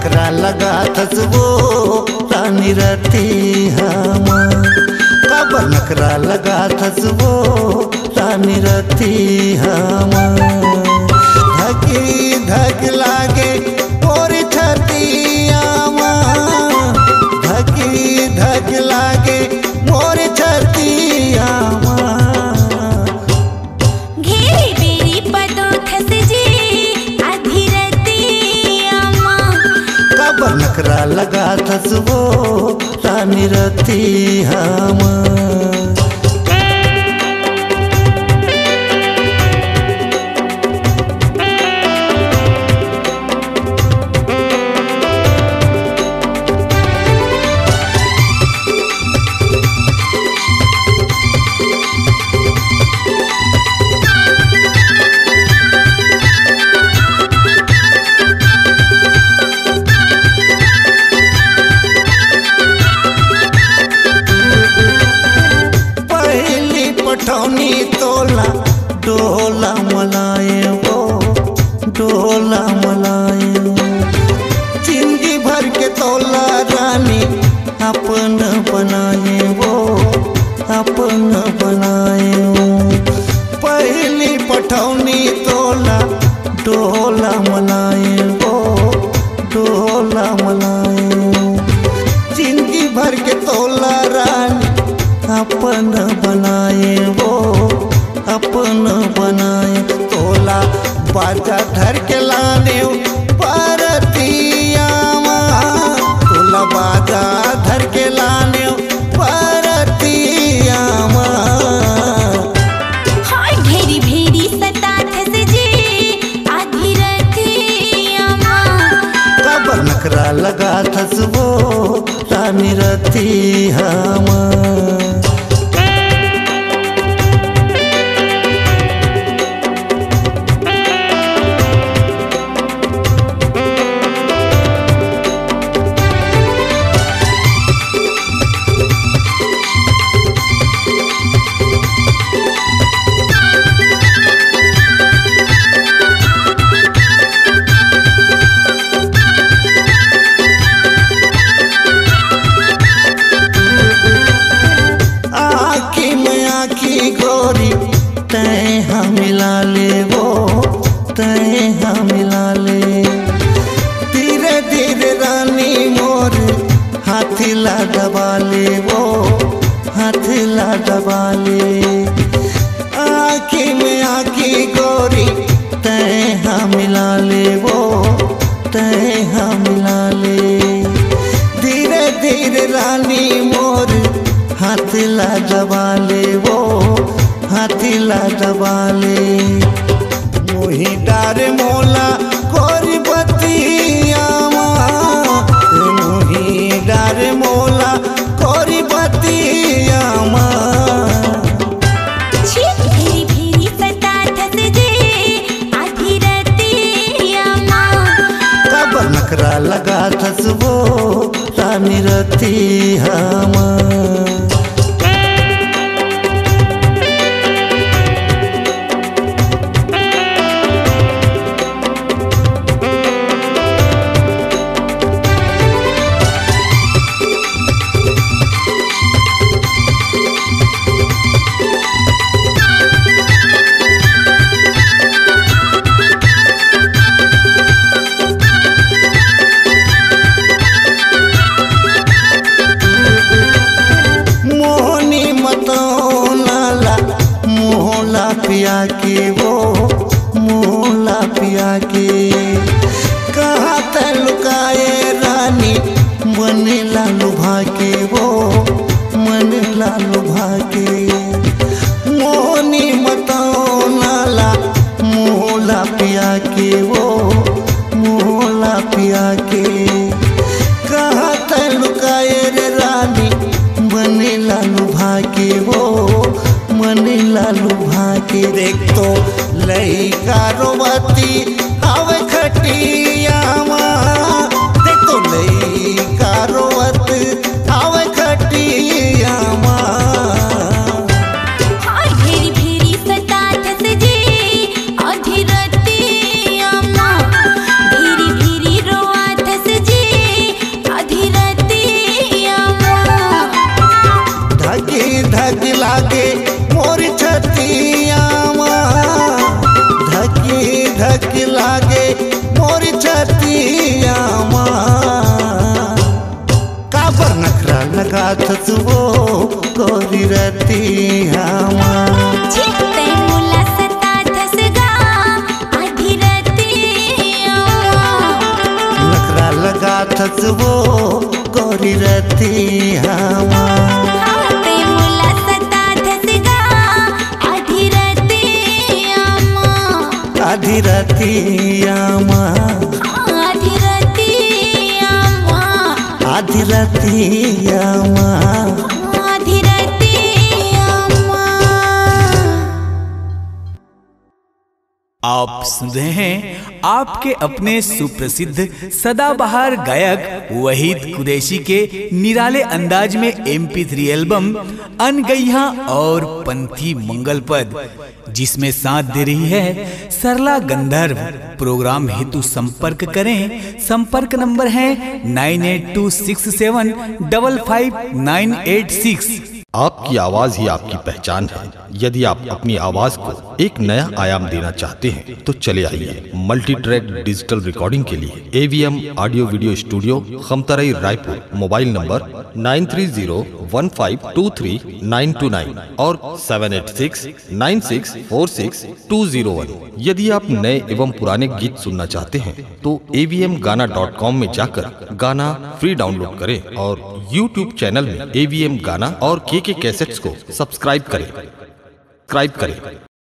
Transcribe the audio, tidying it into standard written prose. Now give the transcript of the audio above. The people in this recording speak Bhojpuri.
नखरा लगा थस वो रानी रतिया काबर नखरा लगा थस वो रानी रतिया धकी धक लागे मोरी छतिया धकी धक लागे मोरी छतिया घेरी बेरी पदो थस जी आधी रतिया काबर नखरा लगा थस वो रानी रतिया पठौनी तोला डोला मलाए वो डोला मलाए जिंदगी भर के तोला रानी अपन बनाए वो अपन बनाए पहली पठौनी तोला डोला मलाए वो डोला मलाए जिंदगी भर के तोला रानी अपन बनाए वो अपन बनाए तोला बाजा धर के लाने परतिया तोला बाजा धर के लाने परतिया हाय घेरी भेरी सता थस जी आधी रतिया काबर नखरा लगा थस वो रानी रतिया तैहा मिला ले वो तैहा मिला ले धीरे धीरे रानी मोर हाथीला दबा ले वो हाथीला दबा ले आँखी में आँखी गोरी तैहा मिला ले वो तैहा मिला ले धीरे धीरे रानी मोर हाथीला दबा ले वो हाथीला दबाले मोही डार मोला कोरी बतिया मोही डार मोला कोरी बतिया घेरी भेरी सता थस जी आधी रतिया काबर नखरा लगा थस वो रानी रतिया पिया के वो मोला पिया के कहाँ तक लुकाए रानी मन ला लुभा के वो मन ला लुभा के मोहनी मतौ नाला मोला पिया के वो मोला पिया के कहाँ तक लुकाए रे रानी मन ला लुभा के वो मन लालू भाके देख तो लइका रोवती आवे खटिया देख तो लइका रोवत आवे खटिया घेरी भेरी सता थस जी आधी रतिया घेरी भेरी रोआ थस जी की लागे मोरी छतिया काबर नखरा लगा वो गोरी रतिया चित्ते मुला सता धसगा आधी रतिया नखरा लगा वो गोरी रतिया ते मुला सता धसगा आधी रतिया आधी रतिया आधी रतिया आधी रतिया आधी रतिया। आप सुन रहे हैं आपके अपने सुप्रसिद्ध सदाबहार गायक वहीद कुरैशी के निराले अंदाज में MP3 एल्बम अनगैया और पंथी मंगल पद, जिसमें साथ दे रही है सरला गंधर्व। प्रोग्राम हेतु संपर्क करें। संपर्क नंबर है 9826755986। आपकी आवाज ही आपकी पहचान है। यदि आप अपनी आवाज को एक नया आयाम देना चाहते हैं तो चले आइए मल्टी ट्रैक डिजिटल रिकॉर्डिंग के लिए AVM audio video studio, Khamtarai, Raipur. Mobile number 9301523929 और 7869646201। यदि आप नए एवं पुराने गीत सुनना चाहते हैं तो avmgana.com में जाकर गाना फ्री डाउनलोड करें और YouTube चैनल में AVM गाना और KK कैसेट्स को सब्सक्राइब करें।